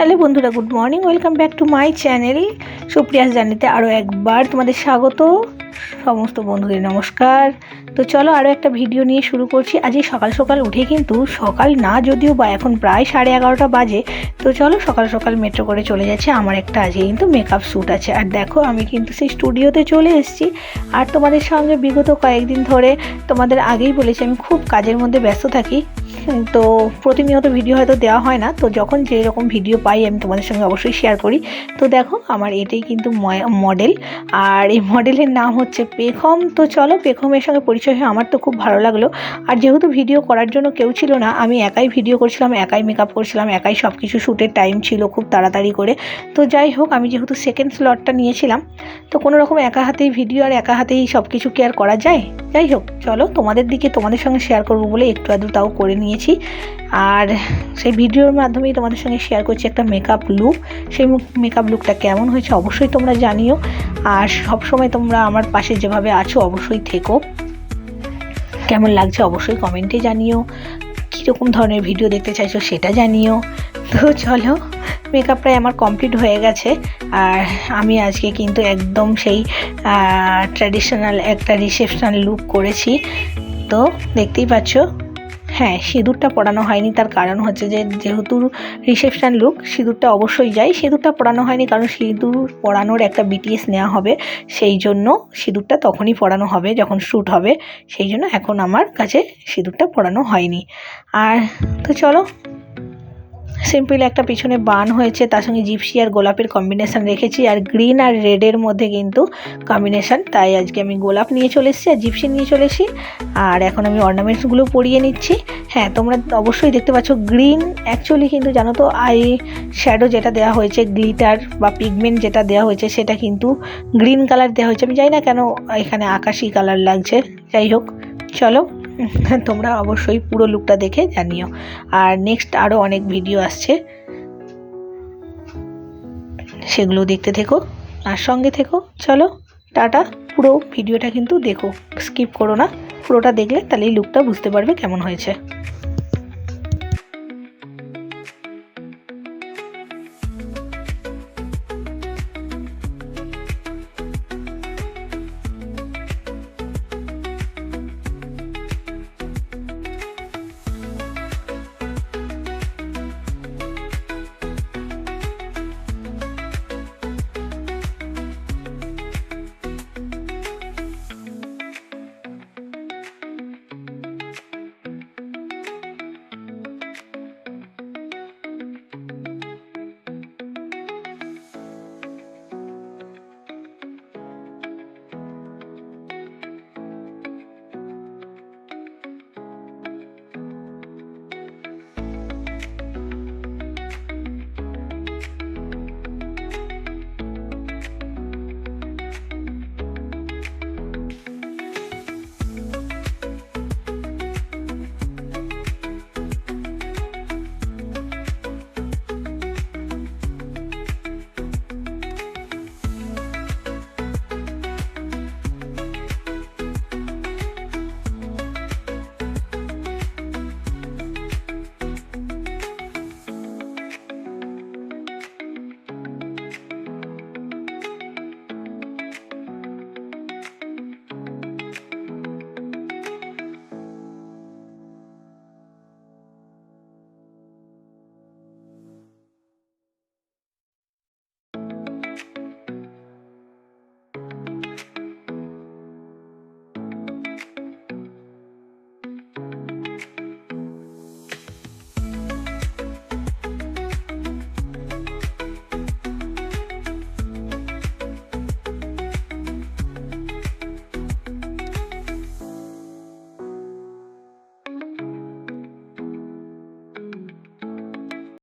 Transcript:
Hello বন্ধুরা, good morning, welcome back to my channel Supriya's জার্নিতে আরও একবার তোমাদের স্বাগত। সমস্ত বন্ধুদের নমস্কার। তো চলো আরও একটা ভিডিও নিয়ে শুরু করছি। আজকে সকাল সকাল উঠে, কিন্তু সকাল না যদিও বা এখন প্রায় 11:30 বাজে। তো চলো সকাল সকাল মেট্রো করে চলে যাচ্ছে। আমার একটা আজকে কিন্তু মেকআপ শ্যুট আছে। আর দেখো আমি কিন্তু সেই স্টুডিওতে চলে এসেছি। আর তোমাদের সঙ্গে বিগত কয়েকদিন ধরে তোমাদের আগেই বলেছি আমি খুব কাজের মধ্যে ব্যস্ত থাকি, তো প্রতিনিয়ত ভিডিও হয়তো দেওয়া হয় না। তো যখন যেরকম ভিডিও পাই আমি তোমাদের সঙ্গে অবশ্যই শেয়ার করি। তো দেখো আমার এটাই কিন্তু মডেল, আর এই মডেলের নাম হচ্ছে পেখম। তো চলো পেখমের সঙ্গে পরিচয় হয়ে আমার তো খুব ভালো লাগলো। আর যেহেতু ভিডিও করার জন্য কেউ ছিল না, আমি একাই ভিডিও করছিলাম, একাই মেকআপ করছিলাম, একাই সব কিছু শ্যুটের টাইম ছিল খুব তাড়াতাড়ি করে। তো যাই হোক, আমি যেহেতু সেকেন্ড স্লটটা নিয়েছিলাম, তো কোনো রকম একা হাতেই ভিডিও আর একা হাতেই সব কিছু কি আর করা যায়। যাই হোক চলো তোমাদের সঙ্গে শেয়ার করবো বলে একটু আধটু তাও করে নিয়েছি। আর সেই ভিডিওর মাধ্যমেই তোমাদের সঙ্গে শেয়ার করছি একটা মেকআপ লুক। সেই মেকআপ লুকটা কেমন হয়েছে অবশ্যই তোমরা জানিও। আর সবসময় তোমরা আমার পাশে যেভাবে আছো অবশ্যই থেকো। কেমন লাগছে অবশ্যই কমেন্টে জানিও। কীরকম ধরনের ভিডিও দেখতে চাইছো সেটা জানিও। তো চলো মেকআপটাই আমার কমপ্লিট হয়ে গেছে। আর আমি আজকে কিন্তু একদম সেই ট্র্যাডিশনাল একটা রিসেপশন লুক করেছি। তো দেখতেই পাচ্ছ, হ্যাঁ সিঁদুরটা পরানো হয়নি, তার কারণ হচ্ছে যে যেহেতু রিসেপশন লুক সিঁদুরটা অবশ্যই যায়। সিঁদুরটা পরানো হয়নি কারণ সিঁদুর পরানোর একটা বিটিএস নেওয়া হবে, সেই জন্য সিঁদুরটা তখনই পরানো হবে যখন শ্যুট হবে। সেই জন্য এখন আমার কাছে সিঁদুরটা পরানো হয়নি। আর তো চলো সিম্পল একটা পিছনে বান হয়েছে, তার সঙ্গে জিপসি আর গোলাপের কম্বিনেশান রেখেছি। আর গ্রিন আর রেডের মধ্যে কিন্তু কম্বিনেশান, তাই আজকে আমি গোলাপ নিয়ে চলে এসেছি আর জিপসি নিয়ে চলে এসেছি। আর এখন আমি অর্নামেন্টসগুলো পরিয়ে নিচ্ছি। হ্যাঁ তোমরা অবশ্যই দেখতে পাচ্ছ গ্রিন, অ্যাকচুয়ালি কিন্তু জানো তো আই শ্যাডো যেটা দেওয়া হয়েছে, গ্লিটার বা পিগমেন্ট যেটা দেওয়া হয়েছে সেটা কিন্তু গ্রিন কালার দেওয়া হয়েছে। আমি জানি না কেন এখানে আকাশি কালার লাগছে। যাই হোক চলো তোমরা অবশ্যই পুরো লুকটা দেখে জানিও। আর নেক্সট আরও অনেক ভিডিও আসছে, সেগুলো দেখতে থেকো আর সঙ্গে থেকো। চলো টাটা। পুরো ভিডিওটা কিন্তু দেখো, স্কিপ করো না, পুরোটা দেখলে তাহলে এই লুকটা বুঝতে পারবে কেমন হয়েছে।